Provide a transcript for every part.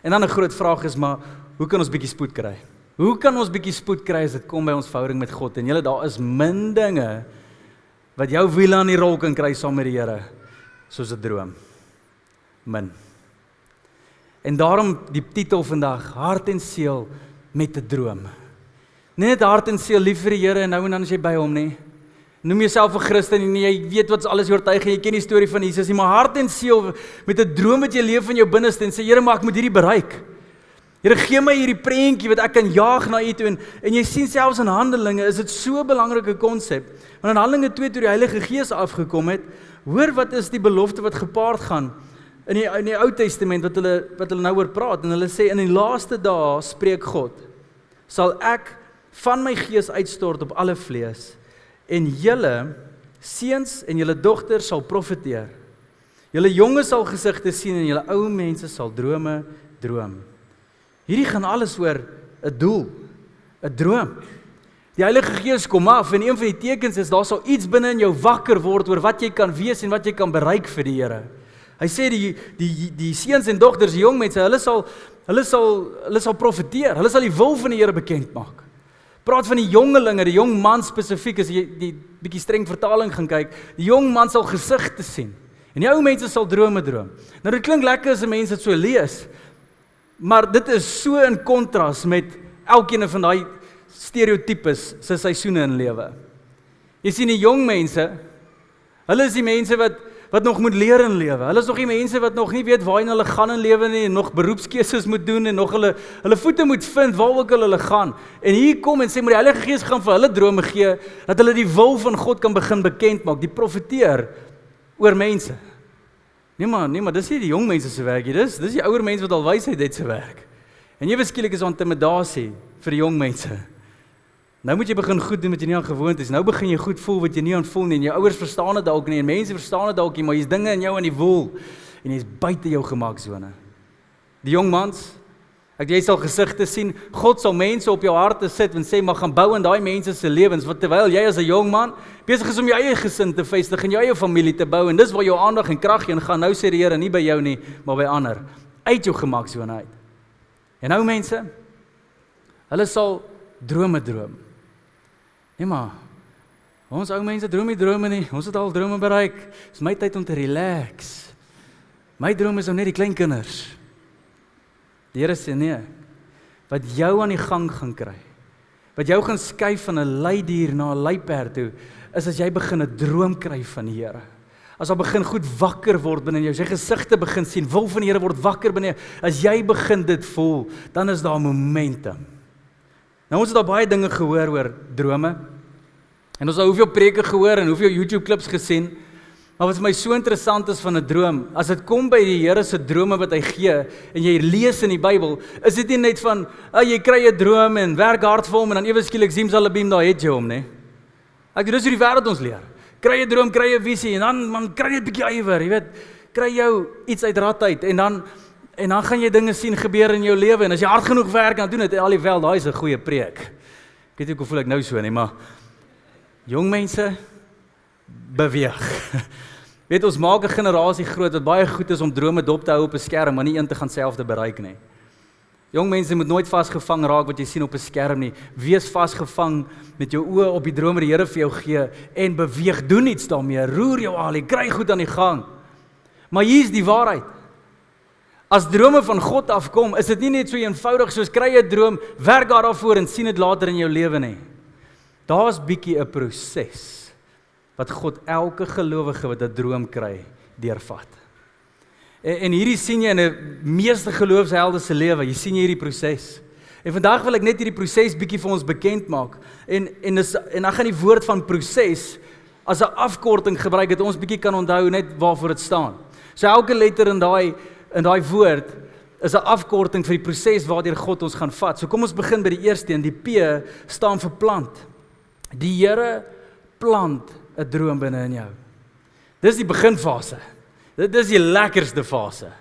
En dan 'n groot vraag is, maar hoe kan ons bietjie spoed kry? Hoe kan ons bietjie spoed kry as dit kom by ons verhouding met God? En julle, daar is min dinge wat jou wiele aan die rol kan kry saam met die Here, soos 'n droom. Min. En daarom die titel vandag, hart en siel met 'n droom. Nie net hart en siel lief vir die Here en nou en dan as jy by hom nie. Noem jouself 'n Christen en jy weet wat alles oortuig en jy ken die storie van Jesus nie, maar hart en siel met 'n droom wat jy leef in jou binneste en sê, Here, maar ek moet hierdie bereik. Here, gee my hierdie prentjie wat ek kan jaag na U toe en jy sien selfs in Handelinge is dit so 'n belangrike konsep. Want in Handelinge 2 toe die Heilige Gees afgekom het, hoor wat is die belofte wat gepaard gaan in die Ou Testament wat hulle nou oor praat en hulle sê in die laaste dae spreek God, sal ek van my gees uitstort op alle vlees en julle seuns en julle dogters sal profeteer. Julle jonges sal gesigte sien en julle ou mense sal drome droom. Hierdie gaan alles oor 'n doel, 'n droom. Die Heilige Gees kom af en een van die tekens is daar sal iets binne in jou wakker word oor wat jy kan wees en wat jy kan bereik vir die Here. Hy sê die seuns en dogters, die jong mense, hulle sal profeteer. Hulle sal die wil van die Here bekend maak. Praat van die jongelinge, die jong man spesifiek, as jy die bietjie streng vertaling gaan kyk, die jong man sal gesigte sien. En die ou mense sal drome droom. Nou dit klink lekker as 'n mens dit so lees, maar dit is so in kontras met elkeen van daai stereotypes se seisoene in lewe. Jy sien die jong mense, hulle is die mense wat nog moet leer in lewe. Hulle is nog die mense wat nog nie weet waarheen hulle gaan in lewe nie en nog beroepskeuses moet doen en nog hulle voete moet vind waar ook hulle gaan. En hier kom en sê maar die Heilige Gees gaan vir hulle drome gee dat hulle die wil van God kan begin bekend maak, die profeteer oor mense. Nee maar dis nie die jong mense se werk nie, dis die ouer mense wat al wysheid het se werk. En jy skielik is intimidasie vir die jong mense. Nou moet jy begin goed doen wat jy nie aan gewoond is. Nou begin jy goed voel wat jy nie aan voel nie. En jou ouers verstaan dit dalk nie en mense verstaan dit dalk nie, maar jy's dinge in jou aan die woel en jy's buite jou gemaaksone. Die jong mans, jy sal gesigte sien. God sal mense op jou harte sit en sê maar gaan bou in daai mense se lewens, wat terwyl jy as 'n jong man besig is om jou eie gesin te vestig en jou eie familie te bou en dis waar jou aandag en krag heen gaan. Nou sê die Here nie by jou nie, maar by ander. Uit jou gemaaksone uit. En nou mense, hulle sal drome droom. Nee maar, ons ou mense droom nie drome nie, ons het al drome bereik, dis my tyd om te relax. My droom is om net die klein kinders. Die Here sê nee, wat jou aan die gang gaan kry, wat jou gaan skuif van 'n leidier na 'n luiperd toe, is as jy begin 'n droom kry van die Here. As jy begin goed wakker word binne jou, as jy gesigte begin sien, wil van die Here word wakker binne jou, as jy begin dit voel, dan is daar momentum. Nou ons het al baie dinge gehoor oor drome, en ons het hoeveel preke gehoor en hoeveel YouTube klips gesien, maar wat vir my so interessant is van 'n droom, as dit kom by die Here se drome wat hy gee, en jy lees in die Bybel, is dit nie net van, jy kry 'n droom en werk hard vir hom, en dan ewe skielik simsalabim, daar het jy hom, nee. Dis hoe die wêreld ons leer. Kry 'n droom, kry 'n visie, en dan man, kry jy 'n bietjie ywer, jy weet, kry jou iets uit rad uit, en dan gaan jy dinge sien gebeur in jou lewe, en as jy hard genoeg werk, dan doen dit alhoewel, daai is 'n goeie preek. Ek weet nie hoe voel ek nou so nie, maar jong mense, beweeg. Weet, ons maak 'n generasie groot wat baie goed is om drome dop te hou op 'n skerm, maar nie een te gaan self te bereik nie. Jong mense moet nooit vasgevang raak wat jy sien op 'n skerm nie. Wees vasgevang met jou oë op die drome wat die Here vir jou gee en beweeg, doen iets daarmee, roer jou al, kry goed aan die gang. Maar hier is die waarheid. As drome van God afkom, is dit nie net so eenvoudig soos kry 'n droom, werk daarvoor en sien dit later in jou lewe nie. Daar's bietjie 'n proses wat God elke gelowige wat 'n droom kry, deurvat. En hierdie sien jy in 'n meeste geloofshelde se lewe, jy sien hierdie proses. En vandag wil ek net hierdie proses bietjie vir ons bekend maak. En dan gaan die woord van proses as 'n afkorting gebruik dat ons bietjie kan onthou net waarvoor dit staan. So elke letter in daai woord is 'n afkorting vir die proses waardeur God ons gaan vat. So kom ons begin by die eerste een, die P staan vir plant. Die Here plant 'n droom binne in jou. Dis die beginfase. Dit is die lekkerste fase.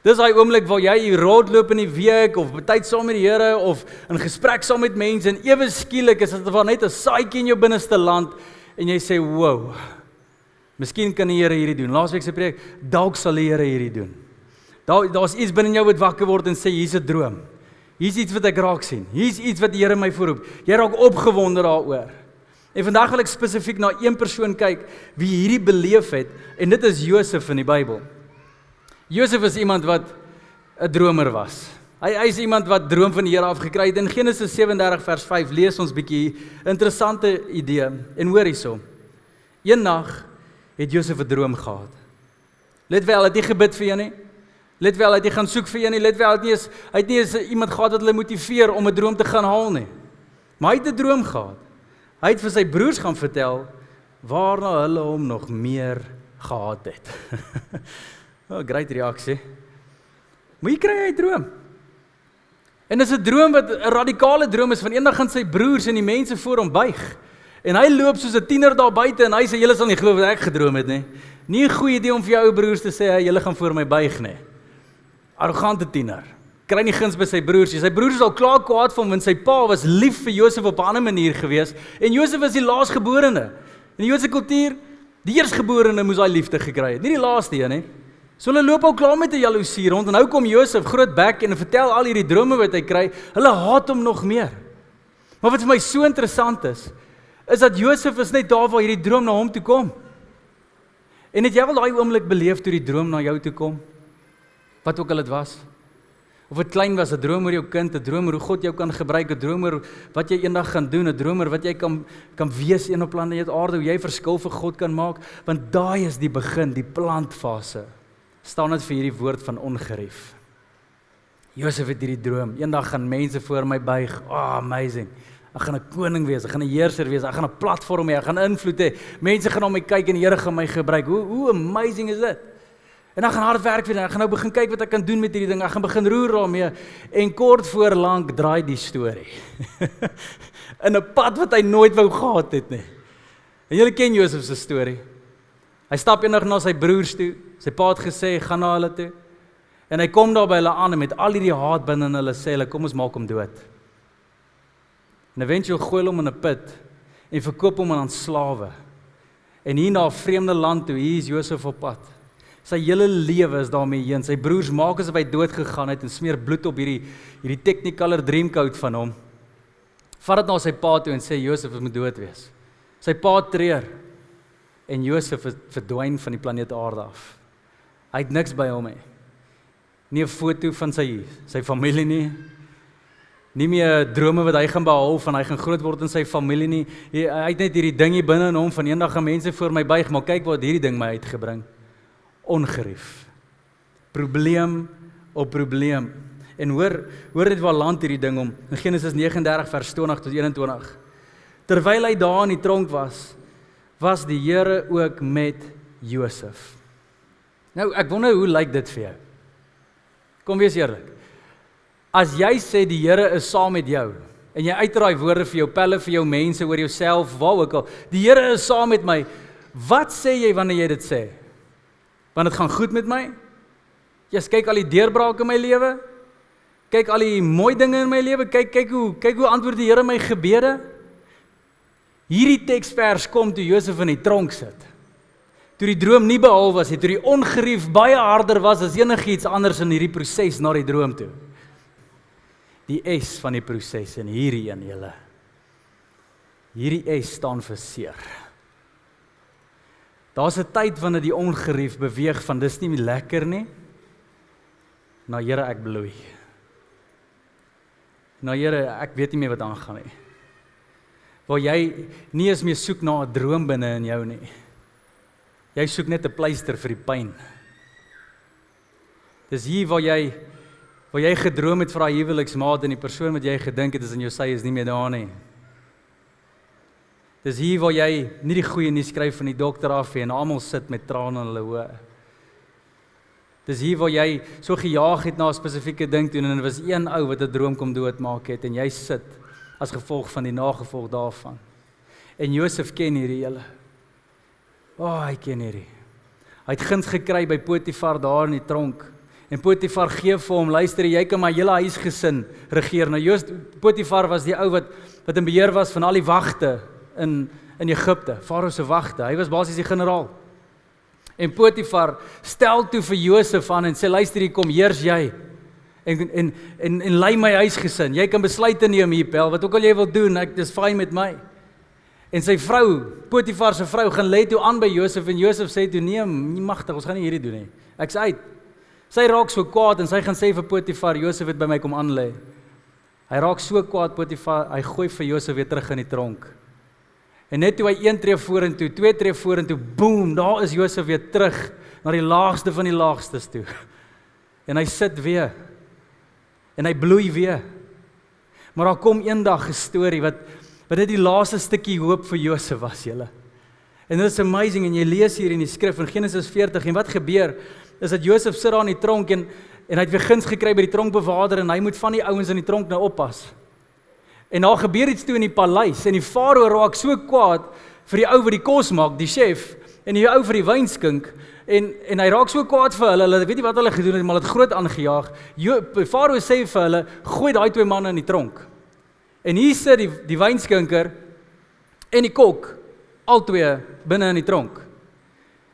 Dis daai oomblik waar jy rondloop in die week of tyd saam met die Here of in gesprek saam met mense en ewe skielik is dit net 'n saadjie in jou binneste land en jy sê, "Wow. Miskien kan die Here hierdie doen." Laasweek se preek, dalk sal die Here hierdie doen. Daar's iets binne jou wat wakker word en sê, hier's 'n droom. Hier's iets wat ek raak sien. Hier's iets wat die Here my voorroep. Jy raak opgewonde daaroor. En vandag wil ek spesifiek na een persoon kyk wie hierdie beleef het, en dit is Josef in die Bybel. Josef is iemand wat 'n dromer was. Hy is iemand wat droom van die Here afgekry het. In Genesis 37 vers 5 lees ons bietjie interessante idee. En hoor hierso. Een nag het Josef 'n droom gehad. Let wel, hy het nie gebid vir jou nie. Let wel, hy het nie gaan soek vir jou nie. Let wel, hy het nie eens iemand gehad wat hulle motiveer om 'n droom te gaan haal nie. Maar hy het 'n droom gehad. Hy het vir sy broers gaan vertel waarna hulle hom nog meer gehaat het. Great reaksie. Maar hier kry hy 'n droom. En dis 'n droom wat 'n radikale droom is, van eendag gaan sy broers en die mense voor hom buig. En hy loop soos 'n tiener daar buite en hy sê, julle sal nie glo wat ek gedroom het nie. Nie 'n goeie idee om vir jou ou broers te sê, julle gaan voor my buig nie. Arrogante tiener. Kry nie guns by sy broers nie. Sy broers is al klaar kwaad vir hom, want sy pa was lief vir Josef op 'n ander manier gewees. En Josef was die laasgeborene. In die Joodse kultuur, die eersgeborene moes daai liefde gekry het, nie die laaste een nie. So hulle loop al klaar met 'n jaloesie rond, en nou kom Josef, groot bek, en vertel al hierdie drome wat hy kry. Hulle haat hom nog meer. Maar wat vir my so interessant is dat Josef is net daar waar hierdie droom na hom toe kom. En het jy wel daai oomblik beleef toe die droom na jou toe kom? Wat ook al dit was. Of dit klein was, 'n droom oor jou kind, 'n droom oor hoe God jou kan gebruik, 'n droom oor wat jy eendag gaan doen, 'n droom oor wat jy kan wees een op planeet aarde, hoe jy verskil vir God kan maak, want daai is die begin, die plantfase. Staan dit vir hierdie woord van ongerief. Josef het hierdie droom, eendag gaan mense voor my buig, amazing. Ek gaan 'n koning wees, ek gaan 'n heerser wees, ek gaan 'n platform hê, ek gaan invloed hê. Mense gaan na my kyk en die Here gaan my gebruik. Hoe amazing is dit? En ek gaan hard werk vir dit. Ek gaan nou begin kyk wat ek kan doen met hierdie ding. Ek gaan begin roer daarmee. En kort voor lank draai die storie. In 'n pad wat hy nooit wou gehad het nie. En julle ken Josef se storie. Hy stap eendag na sy broers toe. Sy pa het gesê, gaan na hulle toe. En hy kom daar by hulle aan en met al hierdie haat binne in hulle sê hulle, kom ons maak hom dood. En eventueel gooi hulle hom in 'n put en verkoop hom aan slawe. En hier na 'n vreemde land toe, hier is Josef op pad. Sy hele lewe is daarmee heen. Sy broers maak asof hy dood gegaan het en smeer bloed op hierdie Technicolor Dreamcoat van hom. Vat dit na sy pa toe en sê Josef moet dood wees. Sy pa treur en Josef verdwyn van die planeet Aarde af. Hy het niks by hom nie. Nie 'n foto van sy familie nie. Nie meer drome wat hy gaan behaal van hy gaan groot word in sy familie nie. Hy het net hierdie ding hier binne in hom van eendag gaan mense voor my buig, maar kyk wat hierdie ding my uitgebring. Ongerief. Probleem op probleem. En hoor dit waar land hierdie ding om. In Genesis 39 vers 20 tot 21. Terwyl hy daar in die tronk was die Here ook met Josef. Nou, ek wonder hoe lyk dit vir jou? Kom wees eerlik. As jy sê die Here is saam met jou, en jy uitraai woorde vir jou pelle, vir jou mense, oor jouself, waar ook al, die Here is saam met my, wat sê jy wanneer jy dit sê? Want dit gaan goed met my? Yes, kyk al die deurbrake in my lewe, kyk al die mooi dinge in my lewe, kyk hoe antwoord die Here my gebede. Hierdie teksvers kom toe Josef in die tronk sit. Toe die droom nie behaal was, toe die ongerief baie harder was as enigiets anders in hierdie proses na die droom toe. Die S van die proses en hierdie een julle. Hierdie S staan vir seer. Daar's 'n tyd wanneer die ongerief beweeg van dis nie lekker nie, na Here ek bloei. Na Here ek weet nie meer wat aangaan nie. Waar jy nie eens meer soek na 'n droom binne in jou nie. Jy soek net 'n pleister vir die pyn. Dis hier waar jy gedroom het vir daai huweliksmaat en die persoon wat jy gedink het is in jou sy is nie meer daar nie. Dis hier waar jy nie die goeie nuus skryf van die dokter af en almal sit met trane in hulle oë. Dis hier waar jy so gejaag het na 'n spesifieke ding toe en dit was een ou wat 'n droom kom doodmaak het en jy sit as gevolg van die nagevolg daarvan. En Josef ken hierdie hele. Hy ken hierdie. Hy het guns gekry by Potifar daar in die tronk. En Potifar gee vir hom, luister, jy kan my hele huisgesin regeer. Nou Potifar was die ou wat in beheer was van al die wagte in Egipte, Farao se wagte. Hy was basies die generaal. En Potifar stel toe vir Josef aan en sê, luister, hier kom, heers jy. En lei my huisgesin. Jy kan besluite neem hier, Pel, wat ook al jy wil doen, dis fyn met my. En sy vrou, Potifar se vrou, gaan lê toe aan by Josef, en Josef sê toe, nee, nie magtig, ons gaan nie hierdie doen nie. Ek's uit. Sy raak so kwaad, en sy gaan sê vir Potifar, Josef het by my kom aanlê. Hy raak so kwaad, Potifar, hy gooi vir Josef weer terug in die tronk. En net toe hy 1 tree vorentoe, 2 tree vorentoe, boem, daar is Josef weer terug, na die laagste van die laagstes toe. En hy sit weer, en hy bloei weer. Maar daar kom eendag 'n storie, wat dit die laaste stukkie hoop vir Josef was, julle. En dit is amazing, en jy lees hier in die skrif, in Genesis 40, en wat gebeur, is dat Josef sit daar in die tronk, en hy het weer guns gekry by die tronkbewaarder, en hy moet van die ouens in die tronk nou oppas. En daar gebeur iets toe in die paleis, en die farao raak so kwaad vir die ou wat die kos maak, die chef, en die ou vir die wynskink, en hy raak so kwaad vir hulle weet nie wat hulle gedoen het, maar het groot aangejaag. Farao sê vir hulle, gooi daai 2 manne in die tronk. En hier sit die wynskinker en die kok, al 2 binne in die tronk.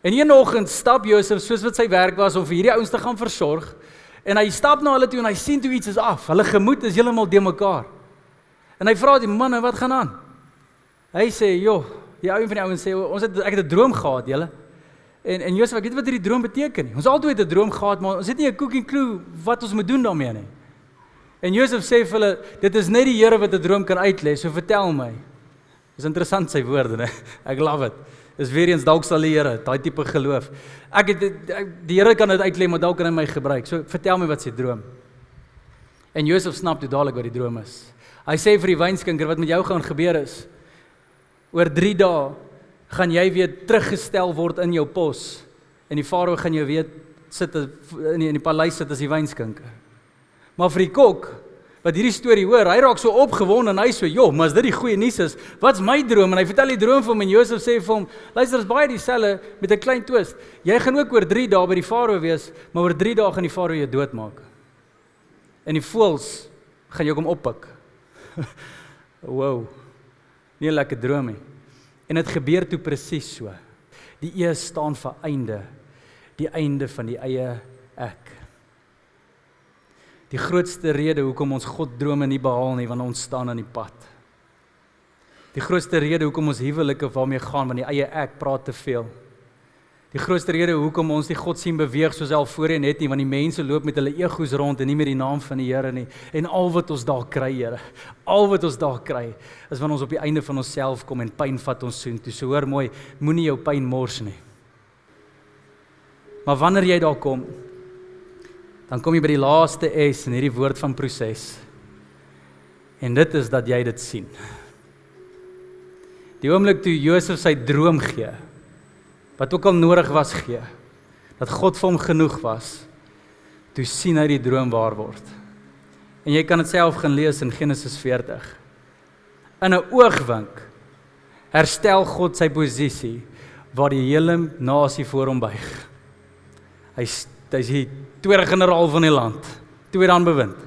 En een oggend stap Josef, soos wat sy werk was, om vir hierdie ouens te gaan versorg, en hy stap na hulle toe, en hy sien toe iets is af, hulle gemoed is heeltemal de mekaar. En hy vra die manne, wat gaan aan? Hy sê, joh, die ou van die ouens sê, ek het 'n droom gehad, julle. En Josef, ek weet wat hierdie droom beteken nie. Ons altyd het 'n droom gehad, maar ons het nie 'n cooking clue wat ons moet doen daarmee nie. En Josef sê vir hulle, dit is net die Here wat 'n droom kan uitlê, so vertel my. Dis interessant sy woorde, né? Ek love it. Dis weer eens dalk sal die Here, daai tipe geloof. Die Here kan dit uitlê, maar dalk kan hy my gebruik. So vertel my wat sy droom. En Josef snap toe dadelik wat die droom is. Hy sê vir die wynskinker, wat met jou gaan gebeur is, oor 3 dae gaan jy weer teruggestel word in jou pos, en die farao gaan jou weer sit in die paleis sit as die wynskinker. Maar vir die kok, wat hierdie storie hoor, hy raak so opgewonde, en hy so, joh, maar as dit die goeie nuus is, wat's my droom? En hy vertel die droom vir hom, en Josef sê vir hom, luister, is baie dieselfde met 'n klein twist. Jy gaan ook oor 3 dae by die farao wees, maar oor 3 dae gaan die farao jou doodmaak. En die voëls gaan jou kom oppik. Wow, nie 'n lekker droom nie. En dit gebeur toe presies so. Die eë staan vir einde, die einde van die eie ek. Die grootste rede hoekom ons God drome nie behaal nie, want ons staan aan die pad. Die grootste rede hoekom ons huwelike waarmee gaan, want die eie ek praat te veel. Die grootste rede hoekom ons nie God sien beweeg soos hy al voorheen het nie, want die mense loop met hulle egos rond en nie met die naam van die Here nie. En al wat ons daar kry, Here, al wat ons daar kry, is wanneer ons op die einde van onsself kom en pyn vat ons soontoe. So hoor mooi, moenie jou pyn mors nie. Maar wanneer jy daar kom, dan kom jy by die laaste S in hierdie woord van proses. En dit is dat jy dit sien. Die oomblik toe Josef sy droom gee, wat ook al nodig was gee, dat God vir hom genoeg was, toe sien hy die droom waar word. En jy kan dit self gaan lees in Genesis 40. In 'n oogwink herstel God sy posisie, waar die hele nasie voor hom buig. Hy is die tweede generaal van die land, tweede aan bewind.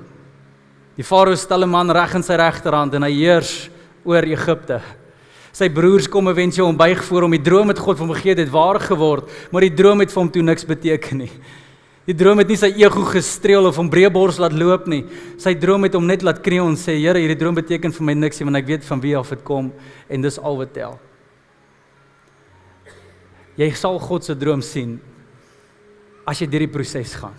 Die farao stel 'n man reg in sy regterhand, en hy heers oor Egipte. Sy broers kom eventueel om buig voor hom, die droom het God vir hom gegee het waar geword, maar die droom het vir hom toe niks beteken nie. Die droom het nie sy ego gestreel of hom breëbors laat loop nie. Sy droom het hom net laat kniel en sê, Here, hierdie droom beteken vir my niks nie, want ek weet van wie af dit kom, en dis al wat tel. Jy sal God se droom sien, as jy deur die proses gaan.